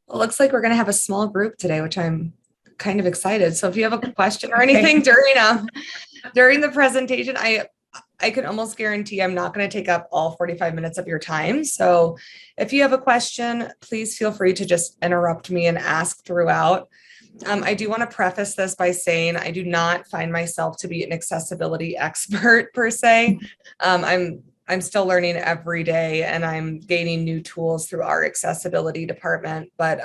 It looks like we're going to have a small group today, which I'm kind of excited. So if you have a question or anything during the presentation, I can almost guarantee I'm not going to take up all 45 minutes of your time. So if you have a question, please feel free to just interrupt me and ask throughout. I do want to preface this by saying I do not find myself to be an accessibility expert per se. I'm still learning every day, and I'm gaining new tools through our accessibility department. But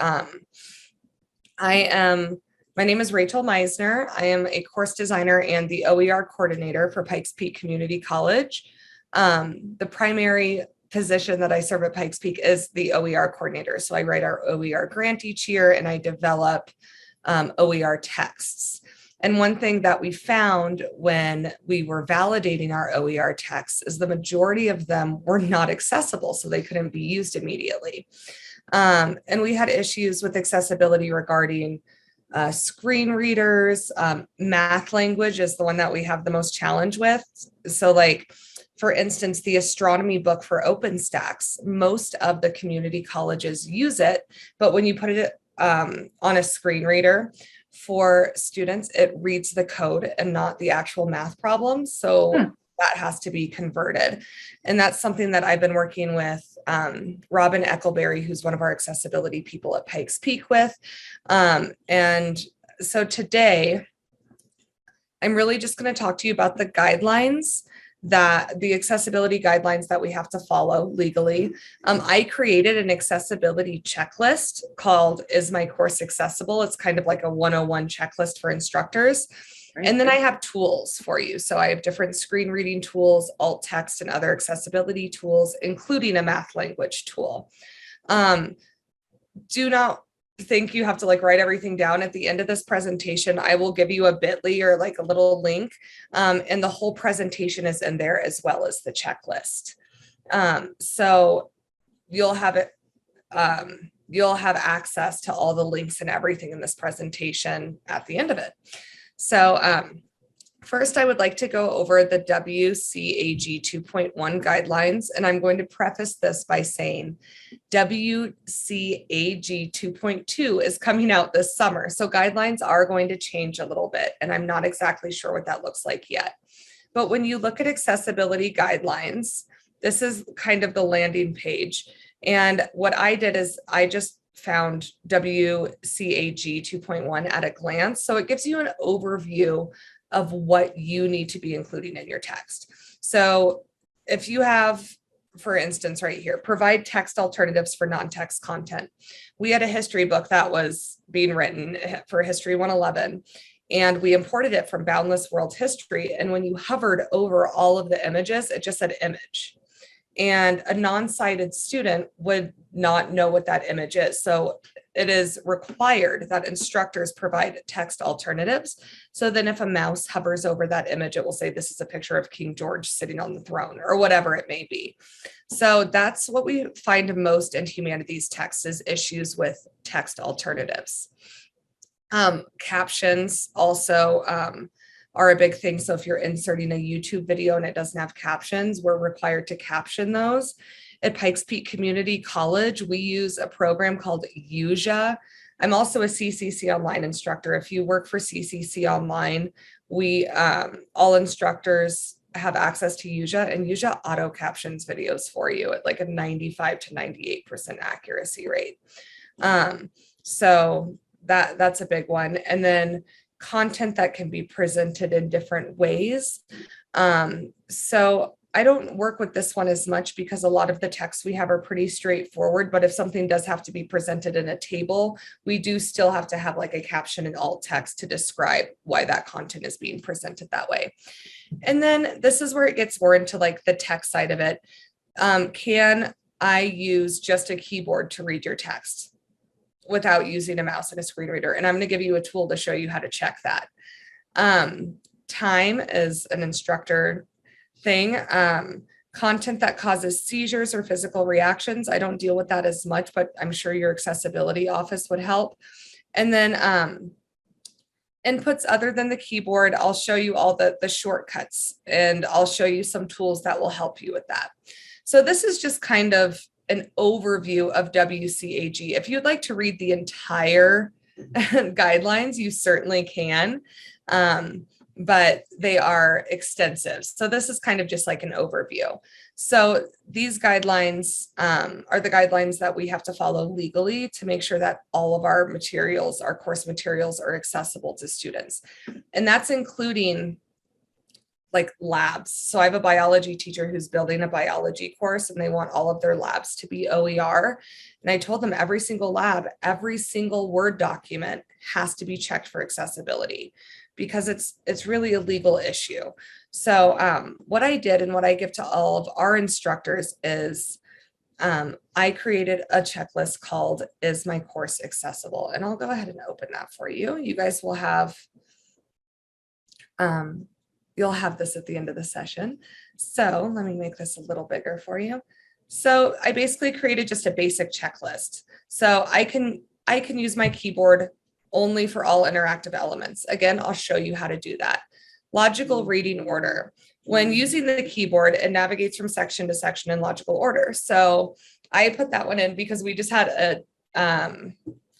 my name is Rachel Meisner. I am a course designer and the OER coordinator for Pikes Peak Community College. The primary position that I serve at Pikes Peak is the OER coordinator. So I write our OER grant each year, and I develop OER texts. And one thing that we found when we were validating our OER texts is the majority of them were not accessible, so they couldn't be used immediately. And we had issues with accessibility regarding screen readers. Math language is the one that we have the most challenge with. So like, for instance, the astronomy book for OpenStax, most of the community colleges use it, but when you put it on a screen reader for students, it reads the code and not the actual math problems. So that has to be converted. And that's something that I've been working with Robin Eckelberry, who's one of our accessibility people at Pikes Peak with. And so today, I'm really just going to talk to you about the guidelines, the accessibility guidelines that we have to follow legally. I created an accessibility checklist called Is My Course Accessible? It's kind of like a 101 checklist for instructors. And then I have tools for you. So I have different screen reading tools, alt text, and other accessibility tools, including a math language tool. Do not think you have to like write everything down. At the end of this presentation, I will give you a bit.ly or like a little link, and the whole presentation is in there as well as the checklist. So you'll have it. You'll have access to all the links and everything in this presentation at the end of it. So first, I would like to go over the WCAG 2.1 guidelines, and I'm going to preface this by saying WCAG 2.2 is coming out this summer. So guidelines are going to change a little bit, and I'm not exactly sure what that looks like yet. But when you look at accessibility guidelines, this is kind of the landing page. And what I did is I just found WCAG 2.1 at a glance. So it gives you an overview of what you need to be including in your text. So if you have, for instance, right here, provide text alternatives for non-text content. We had a history book that was being written for History 111, and we imported it from Boundless World History. And when you hovered over all of the images, it just said image. And a non-sighted student would not know what that image is. So it is required that instructors provide text alternatives. So then if a mouse hovers over that image, it will say, this is a picture of King George sitting on the throne, or whatever it may be. So that's what we find most in humanities texts, is issues with text alternatives. Captions also are a big thing. So if you're inserting a YouTube video and it doesn't have captions, we're required to caption those. At Pikes Peak Community College, we use a program called UJA. I'm also a CCC Online instructor. If you work for CCC Online, we all instructors have access to UJA, and UJA auto captions videos for you at like a 95 to 98% accuracy rate. So that's a big one. And then content that can be presented in different ways. So I don't work with this one as much because a lot of the texts we have are pretty straightforward, but if something does have to be presented in a table, we do still have to have like a caption and alt text to describe why that content is being presented that way. And then this is where it gets more into like the text side of it. Can I use just a keyboard to read your text without using a mouse and a screen reader? And I'm going to give you a tool to show you how to check that. Time is an instructor thing. Content that causes seizures or physical reactions, I don't deal with that as much, but I'm sure your accessibility office would help. And then inputs other than the keyboard, I'll show you all the shortcuts, and I'll show you some tools that will help you with that. So this is just kind of an overview of WCAG. If you'd like to read the entire guidelines, you certainly can, but they are extensive. So this is kind of just like an overview. So these guidelines are the guidelines that we have to follow legally to make sure that all of our materials, our course materials, are accessible to students. And that's including like labs. So I have a biology teacher who's building a biology course and they want all of their labs to be OER. And I told them every single lab, every single Word document has to be checked for accessibility because it's really a legal issue. So what I did and what I give to all of our instructors is I created a checklist called Is My Course Accessible? And I'll go ahead and open that for you. You guys will have you'll have this at the end of the session. So let me make this a little bigger for you. So I basically created just a basic checklist. So I can use my keyboard only for all interactive elements. Again, I'll show you how to do that. Logical reading order. When using the keyboard, it navigates from section to section in logical order. So I put that one in because we just had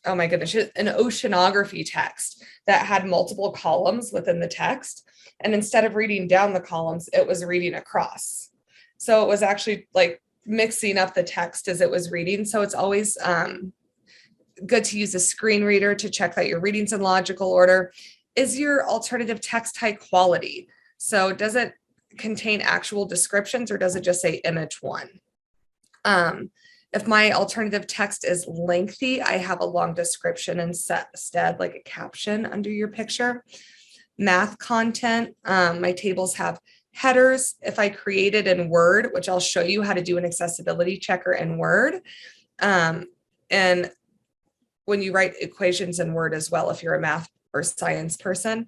oh my goodness, an oceanography text that had multiple columns within the text. And instead of reading down the columns, it was reading across. So it was actually like mixing up the text as it was reading. So it's always good to use a screen reader to check that your reading's in logical order. Is your alternative text high quality? So does it contain actual descriptions or does it just say image one? If my alternative text is lengthy, I have a long description instead, like a caption under your picture. Math content, my tables have headers. If I create it in Word, which I'll show you how to do an accessibility checker in Word. And when you write equations in Word as well, if you're a math or science person,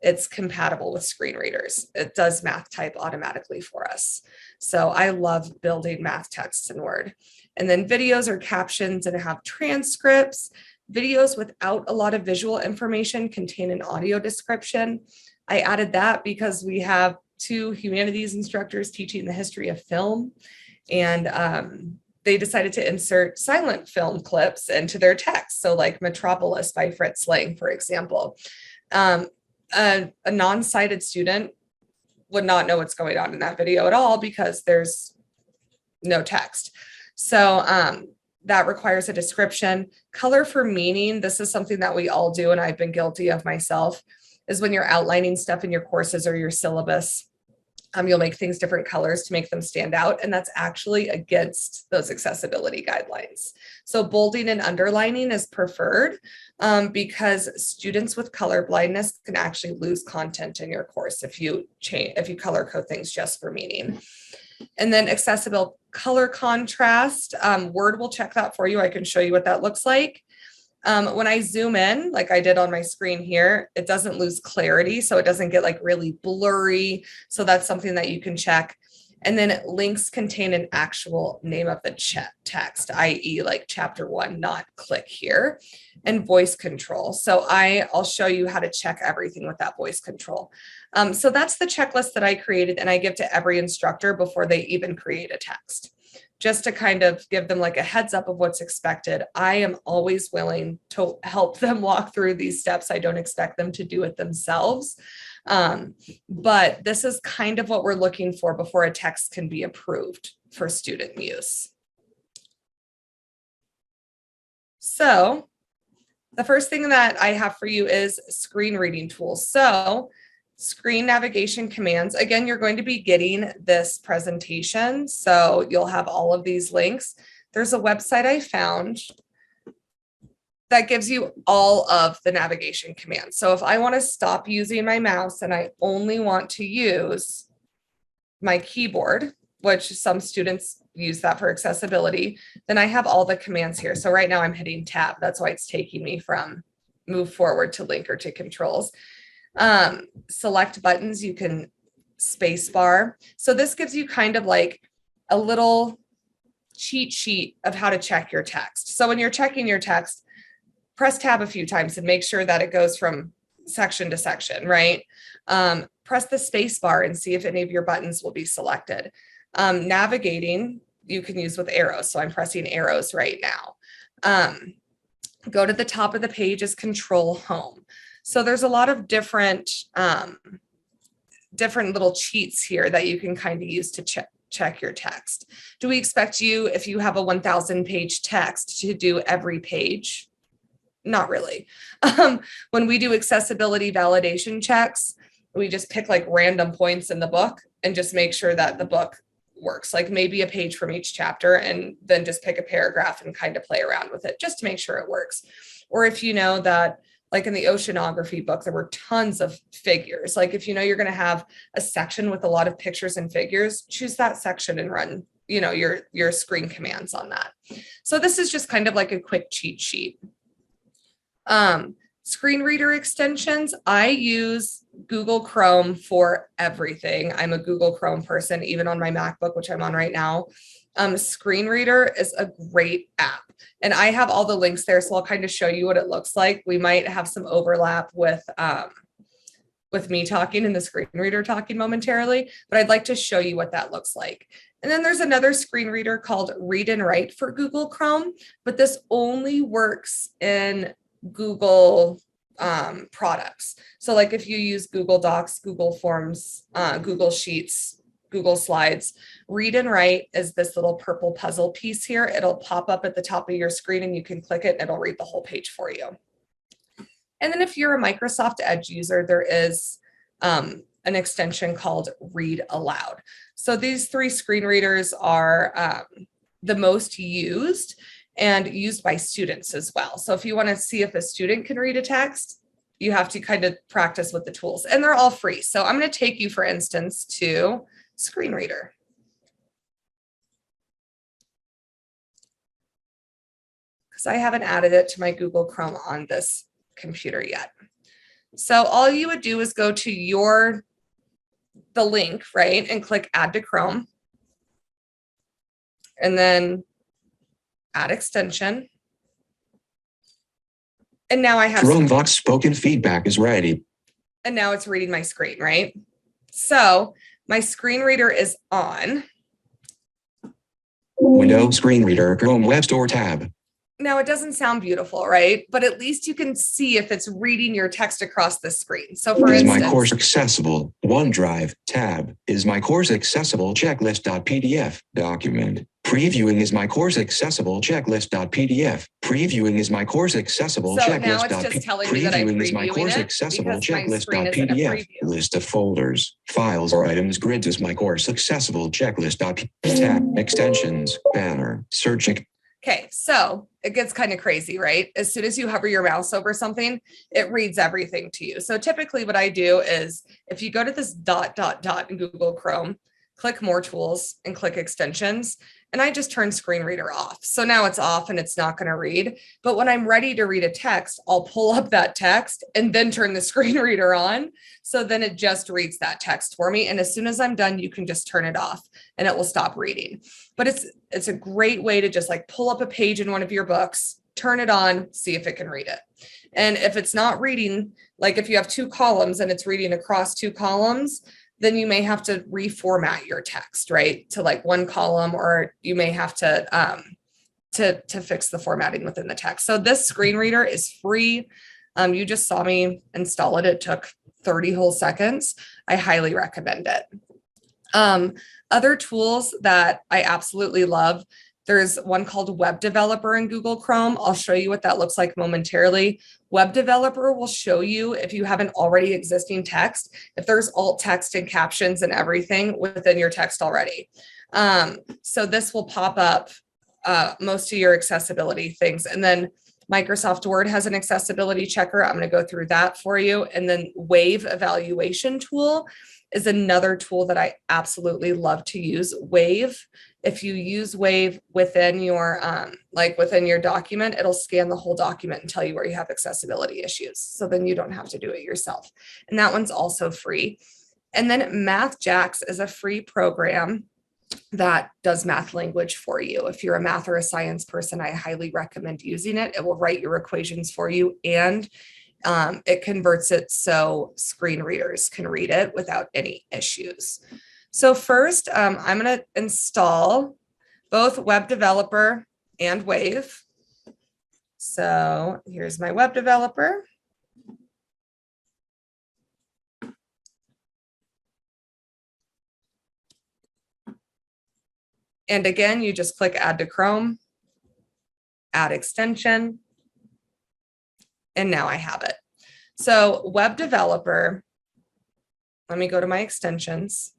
it's compatible with screen readers. It does math type automatically for us. So I love building math texts in Word. And then videos or captions and have transcripts. Videos without a lot of visual information contain an audio description. I added that because we have 2 humanities instructors teaching the history of film, and they decided to insert silent film clips into their text. So like Metropolis by Fritz Lang, for example. A non-sighted student would not know what's going on in that video at all because there's no text. So that requires a description. Color for meaning, this is something that we all do, and I've been guilty of myself, is when you're outlining stuff in your courses or your syllabus, you'll make things different colors to make them stand out, and that's actually against those accessibility guidelines. So bolding and underlining is preferred because students with color blindness can actually lose content in your course if you color code things just for meaning. And then accessible color contrast, Word will check that for you. I can show you what that looks like. When I zoom in, like I did on my screen here, it doesn't lose clarity. So it doesn't get like really blurry. So that's something that you can check. And then links contain an actual name of the text, i.e. like chapter 1, not click here, and voice control. So I'll show you how to check everything with that voice control. So that's the checklist that I created and I give to every instructor before they even create a text, just to kind of give them like a heads up of what's expected. I am always willing to help them walk through these steps. I don't expect them to do it themselves. But this is kind of what we're looking for before a text can be approved for student use. So the first thing that I have for you is screen reading tools. So screen navigation commands. Again, you're going to be getting this presentation, so you'll have all of these links. There's a website I found that gives you all of the navigation commands. So if I want to stop using my mouse and I only want to use my keyboard, which some students use that for accessibility, then I have all the commands here. So right now I'm hitting tab. That's why it's taking me from move forward to link or to controls. Select buttons, you can space bar. So this gives you kind of like a little cheat sheet of how to check your text. So when you're checking your text, press tab a few times and make sure that it goes from section to section, right? Press the space bar and see if any of your buttons will be selected. Navigating, you can use with arrows. So I'm pressing arrows right now. Go to the top of the page is Control Home. So there's a lot of different little cheats here that you can kind of use to check your text. Do we expect you, if you have a 1,000 page text, to do every page? Not really. When we do accessibility validation checks, we just pick like random points in the book and just make sure that the book works, like maybe a page from each chapter, and then just pick a paragraph and kind of play around with it just to make sure it works. Or if you know that, like in the oceanography book, there were tons of figures. Like if you know you're going to have a section with a lot of pictures and figures, choose that section and run, you know, your screen commands on that. So this is just kind of like a quick cheat sheet. Screen reader extensions. I use Google Chrome for everything. I'm a Google Chrome person, even on my MacBook, which I'm on right now. Screen reader is a great app, and I have all the links there. So I'll kind of show you what it looks like. We might have some overlap with me talking and the screen reader talking momentarily, but I'd like to show you what that looks like. And then there's another screen reader called Read and Write for Google Chrome, but this only works in Google products. So like if you use Google Docs, Google Forms, Google Sheets, Google Slides, Read and Write is this little purple puzzle piece here. It'll pop up at the top of your screen and you can click it and it'll read the whole page for you. And then if you're a Microsoft Edge user, there is an extension called Read Aloud. So these three screen readers are the most used and used by students as well. So if you want to see if a student can read a text, you have to kind of practice with the tools, and they're all free. So I'm going to take you, for instance, to screen reader. Because I haven't added it to my Google Chrome on this computer yet. So all you would do is go to the link, right, and click Add to Chrome. And then add extension. And now I have Chromevox spoken feedback is ready. And now it's reading my screen, right? So my screen reader is on. Window screen reader, Chrome Web Store tab. Now it doesn't sound beautiful, right? But at least you can see if it's reading your text across the screen. So for instance, is my course accessible? OneDrive tab. Is my course accessible? Checklist.pdf document. Previewing is my course accessible? Checklist.pdf. Previewing is my course accessible? So now it's just telling me that I'm previewing is my course accessible? Checklist.pdf. List of folders, files or items. Grids is my course accessible? Checklist.pdf. Tab. Extensions. Banner. Searching. Okay, so it gets kind of crazy, right? As soon as you hover your mouse over something, it reads everything to you. So typically what I do is if you go to this ... in Google Chrome, click More Tools and click Extensions, and I just turn screen reader off. So now it's off and it's not going to read. But when I'm ready to read a text, I'll pull up that text and then turn the screen reader on. So then it just reads that text for me. And as soon as I'm done, you can just turn it off and it will stop reading. But it's a great way to just like pull up a page in one of your books, turn it on, see if it can read it. And if it's not reading, like if you have two columns and it's reading across two columns, then you may have to reformat your text, right, to like one column, or you may have to fix the formatting within the text. So this screen reader is free. You just saw me install it. It took 30 whole seconds. I highly recommend it. Other tools that I absolutely love, there's one called Web Developer in Google Chrome. I'll show you what that looks like momentarily. Web Developer will show you, if you have an already existing text, if there's alt text and captions and everything within your text already. So this will pop up most of your accessibility things. And then Microsoft Word has an accessibility checker. I'm going to go through that for you. And then Wave Evaluation Tool is another tool that I absolutely love to use. Wave, if you use Wave within your within your document, it'll scan the whole document and tell you where you have accessibility issues. So then you don't have to do it yourself. And that one's also free. And then MathJax is a free program that does math language for you. If you're a math or a science person, I highly recommend using it. It will write your equations for you, and it converts it so screen readers can read it without any issues. So first, I'm going to install both web developer and Wave. So here's my web developer. And again, you just click add to Chrome, add extension, and now I have it. So web developer, let me go to my extensions.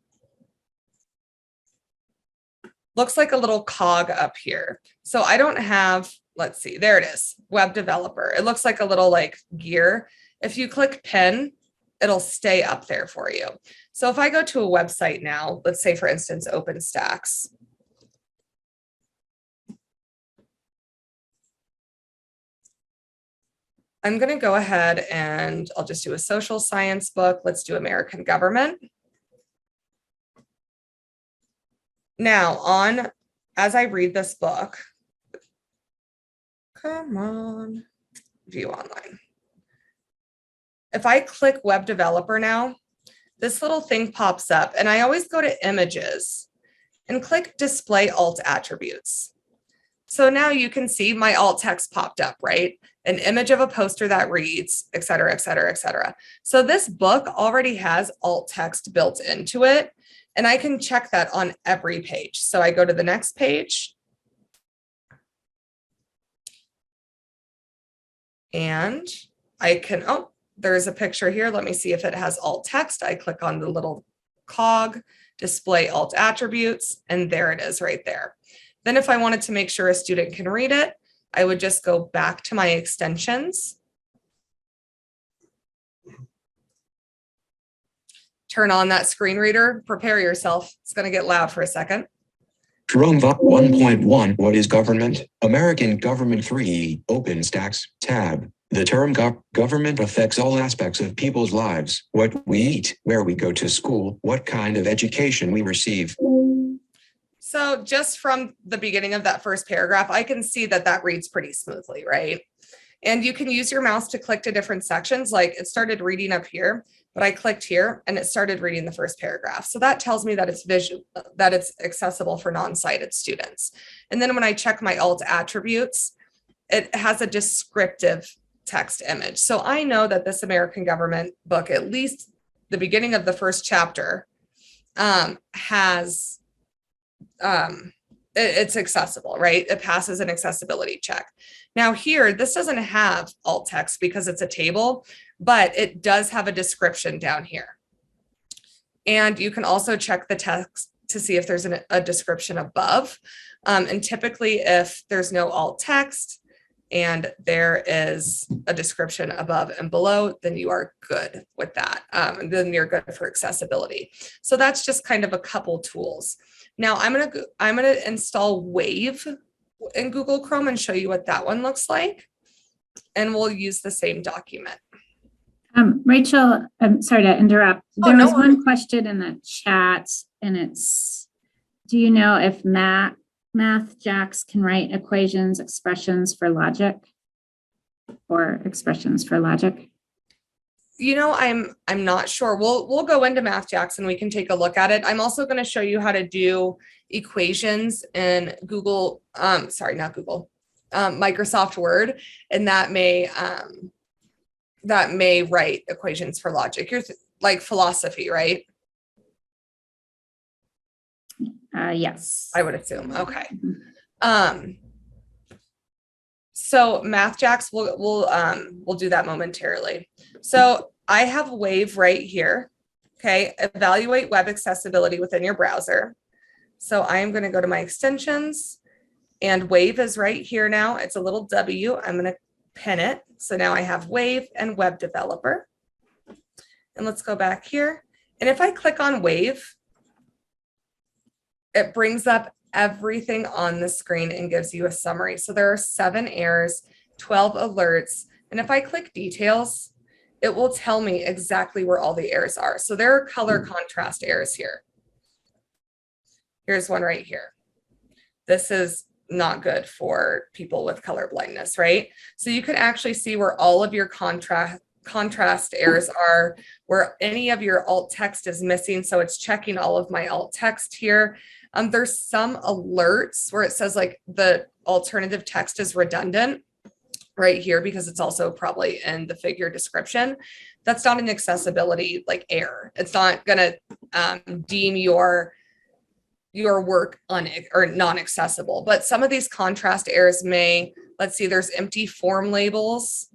Looks like a little cog up here. So I don't have, let's see, there it is, web developer. It looks like a little like gear. If you click pin, it'll stay up there for you. So if I go to a website now, let's say for instance, OpenStax. I'm going to go ahead and I'll just do a social science book. Let's do American government. Now as I read this book, come on, view online. If I click web developer now, this little thing pops up and I always go to images and click display alt attributes. So now you can see my alt text popped up, right? An image of a poster that reads, et cetera, et cetera, et cetera. So this book already has alt text built into it, and I can check that on every page. So I go to the next page, and I can, oh, there's a picture here. Let me see if it has alt text. I click on the little cog, display alt attributes, and there it is right there. Then if I wanted to make sure a student can read it, I would just go back to my extensions, turn on that screen reader, prepare yourself. It's going to get loud for a second. Chrome 1.1. What is government? American Government 3. OpenStax. Tab. The term government affects all aspects of people's lives. What we eat, where we go to school, what kind of education we receive. So just from the beginning of that first paragraph, I can see that that reads pretty smoothly, right? And you can use your mouse to click to different sections. Like it started reading up here, but I clicked here and it started reading the first paragraph. So that tells me that it's visual, that it's accessible for non-sighted students. And then when I check my alt attributes, it has a descriptive text image. So I know that this American government book, at least the beginning of the first chapter, has it's accessible, right? It passes an accessibility check. Now here, this doesn't have alt text because it's a table, but it does have a description down here. And you can also check the text to see if there's a description above. And typically if there's no alt text and there is a description above and below, then you are good with that. And then you're good for accessibility. So that's just kind of a couple tools. Now I'm gonna install Wave in Google Chrome and show you what that one looks like. And we'll use the same document. Rachel, I'm sorry to interrupt. Oh, There was no one question in the chat and it's, do you know if math jacks can write equations, expressions for logic or expressions for logic? You know, I'm not sure. We'll go into Math Jacks and we can take a look at it. I'm also going to show you how to do equations in Google, sorry, not Google, Microsoft Word, and that may write equations for logic. You're like philosophy, right? Yes. I would assume. Okay. So Math Jacks, we'll do that momentarily. So I have Wave right here. Okay, evaluate web accessibility within your browser. So I am going to go to my extensions and Wave is right here now. It's a little W. I'm going to pin it. So now I have Wave and Web Developer. And let's go back here. And if I click on Wave, it brings up everything on the screen and gives you a summary. So there are 7 errors, 12 alerts. And if I click details, it will tell me exactly where all the errors are. So there are color contrast errors here. Here's one right here. This is not good for people with color blindness, right? So you can actually see where all of your contrast errors are, where any of your alt text is missing. So it's checking all of my alt text here. There's some alerts where it says like the alternative text is redundant right here because it's also probably in the figure description. That's not an accessibility like error. It's not going to deem your work or non-accessible, but some of these contrast errors may, let's see, there's empty form labels.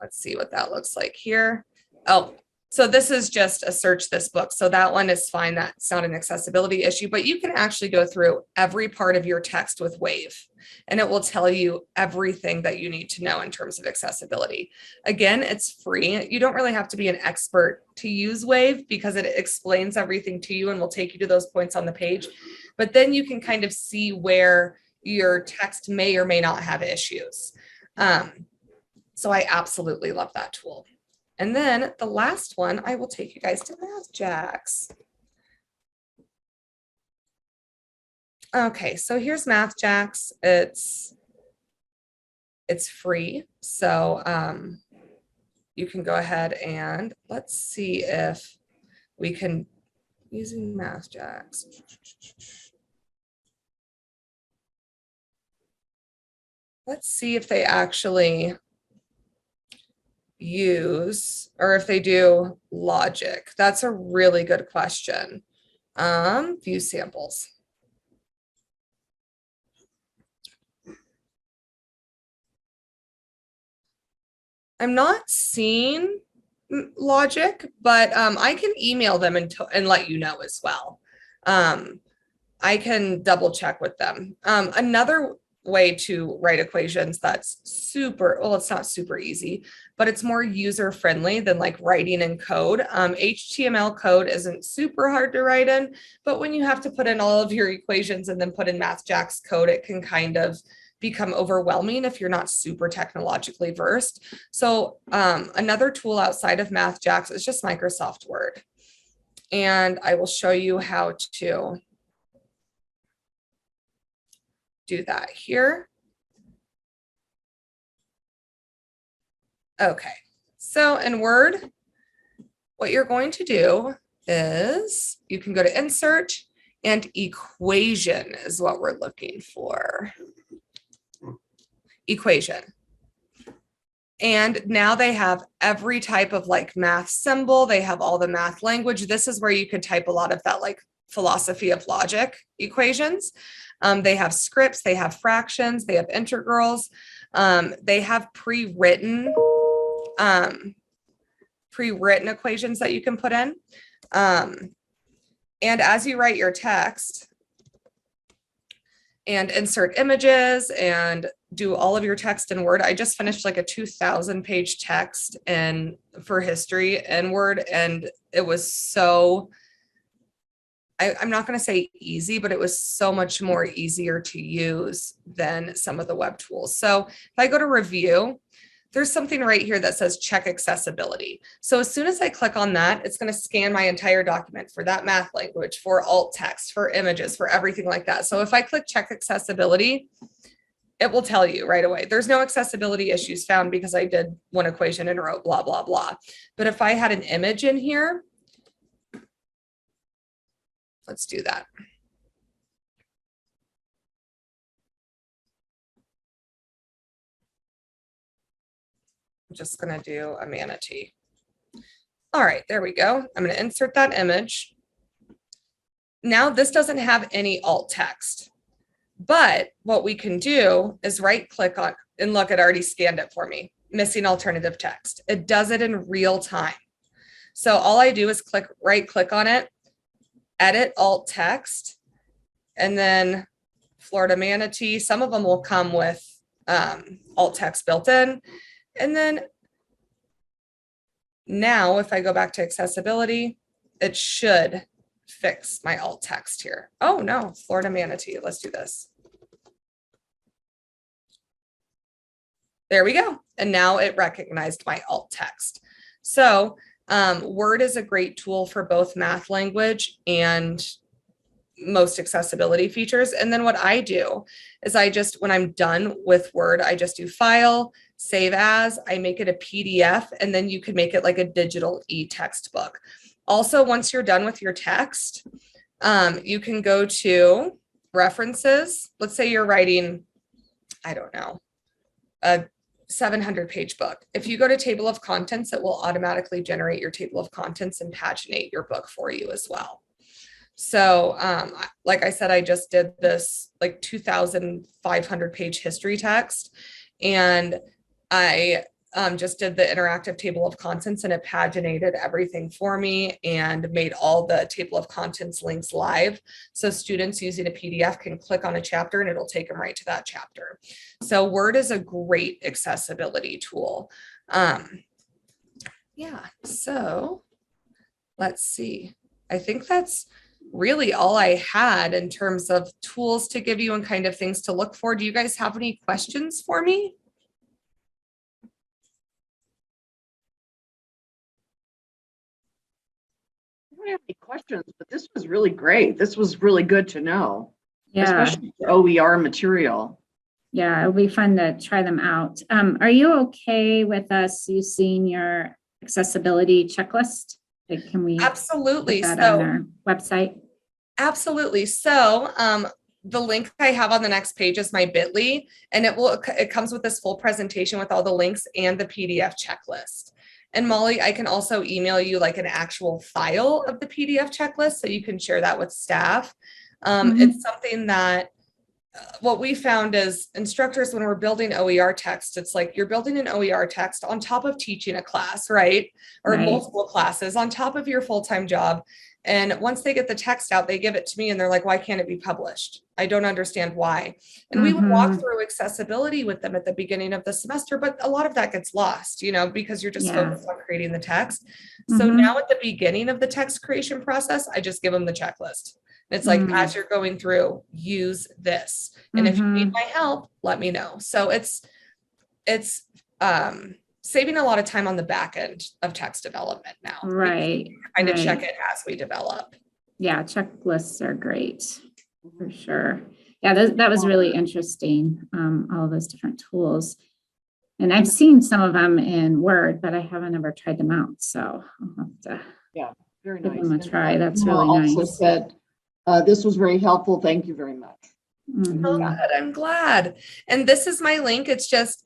Let's see what that looks like here. Oh, so this is just a search this book. So that one is fine. That's not an accessibility issue, but you can actually go through every part of your text with Wave and it will tell you everything that you need to know in terms of accessibility. Again, it's free. You don't really have to be an expert to use Wave because it explains everything to you and will take you to those points on the page. But then you can kind of see where your text may or may not have issues. So I absolutely love that tool. And then the last one, I will take you guys to MathJax. Okay, so here's MathJax. It's free. So you can go ahead and let's see if we can, using MathJax. Let's see if they actually use, or if they do logic. That's a really good question. View samples. I'm not seeing logic, but I can email them and let you know as well. I can double check with them. Another way to write equations that's super, well, it's not super easy, but it's more user friendly than like writing in code. HTML code isn't super hard to write in, but when you have to put in all of your equations and then put in MathJax code, it can kind of become overwhelming if you're not super technologically versed. So another tool outside of MathJax is just Microsoft Word. And I will show you how to do that here. Okay, so in Word, what you're going to do is you can go to Insert, and Equation is what we're looking for. Equation. And now they have every type of like math symbol. They have all the math language. This is where you could type a lot of that like philosophy of logic equations. They have scripts, they have fractions, they have integrals. They have pre-written equations that you can put in. And as you write your text and insert images and do all of your text in Word, I just finished like a 2,000 page text for history in Word, and it was so, I'm not going to say easy, but it was so much more easier to use than some of the web tools. So if I go to review, there's something right here that says check accessibility. So as soon as I click on that, it's going to scan my entire document for that math language, for alt text, for images, for everything like that. So if I click check accessibility, it will tell you right away. There's no accessibility issues found because I did one equation and wrote blah, blah, blah. But if I had an image in here, let's do that. I'm just going to do a manatee. All right, there we go. I'm going to insert that image. Now this doesn't have any alt text, but what we can do is right click on, and look, it already scanned it for me, missing alternative text. It does it in real time. So all I do is right click on it, edit alt text, and then Florida manatee. Some of them will come with alt text built in. And then now if I go back to accessibility, it should fix my alt text here. Oh no, Florida manatee. Let's do this. There we go. And now it recognized my alt text. So Word is a great tool for both math language and most accessibility features. And then what I do is when I'm done with Word, I just do File, Save As, I make it a PDF, and then you can make it like a digital e-textbook. Also, once you're done with your text, You can go to references. Let's say you're writing, I don't know, a 700-page book. If you go to table of contents, it will automatically generate your table of contents and paginate your book for you as well. So like I said, I just did this like 2,500-page history text, and I just did the interactive table of contents, and it paginated everything for me and made all the table of contents links live. So students using a PDF can click on a chapter and it'll take them right to that chapter. So Word is a great accessibility tool. Yeah, so let's see. I think that's really all I had in terms of tools to give you and kind of things to look for. Do you guys have any questions for me? I don't have any questions, but this was really great. This was really good to know, Yeah, especially for OER material. yeah, it'll be fun to try them out. Are you okay with us using your accessibility checklist? Like, can we Absolutely. put that on our website? Absolutely. So the link I have on the next page is my bit.ly, and it comes with this full presentation with all the links and the PDF checklist. And Molly, I can also email you like an actual file of the PDF checklist so you can share that with staff. It's something that what we found is instructors, when we're building OER text, it's like you're building an OER text on top of teaching a class, right? Or Right. multiple classes on top of your full-time job. And once they get the text out, they give it to me and they're like, why can't it be published? I don't understand why. And we would walk through accessibility with them at the beginning of the semester, but a lot of that gets lost, you know, because you're just focused on creating the text. So now at the beginning of the text creation process, I just give them the checklist. It's like, as you're going through, use this. And if you need my help, let me know. So it's saving a lot of time on the back end of text development now. Right. Kind of check it as we develop. Yeah, checklists are great for sure. Yeah, that was really interesting. All of those different tools. And I've seen some of them in Word, but I haven't ever tried them out. So I'll have to Very give nice. them a try. That's Emma really also nice. said, this was very helpful. Thank you very much. Oh, good. I'm glad. And this is my link. It's just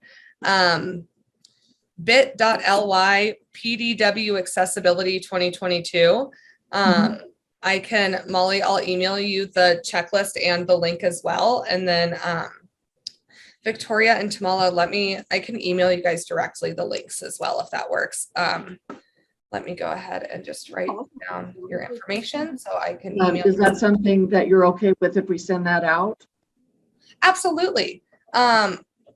bit.ly PDW accessibility 2022. Molly, I'll email you the checklist and the link as well. And then Victoria and Tamala, I can email you guys directly the links as well, if that works. Let me go ahead and just write down your information so I can email. Is that something that you're okay with if we send that out? Absolutely.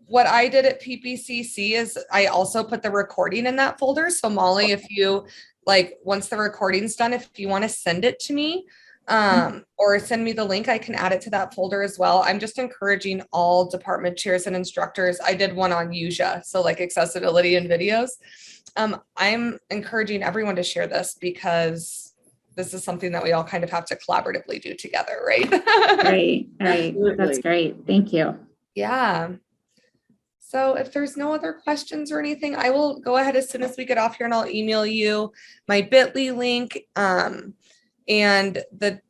What I did at PPCC is I also put the recording in that folder. So Molly, if you once the recording's done, if you want to send it to me or send me the link, I can add it to that folder as well. I'm just encouraging all department chairs and instructors. I did one on UJA, so like accessibility and videos. I'm encouraging everyone to share this because this is something that we all kind of have to collaboratively do together, right? Right. That's great. Thank you. Yeah. So if there's no other questions or anything, I will go ahead as soon as we get off here and I'll email you my bit.ly link and the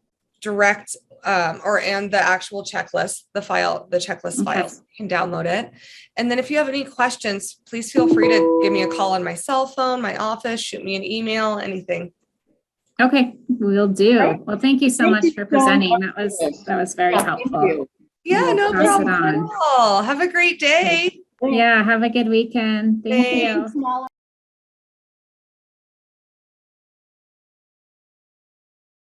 direct and the actual checklist, the checklist file, so you can download it. And then if you have any questions, please feel free to give me a call on my cell phone, my office, shoot me an email, anything. Okay, we'll do. Right. Well, thank you so much for presenting. That was very helpful. Yeah, no problem at all. Have a great day. Yeah, have a good weekend. Thank you.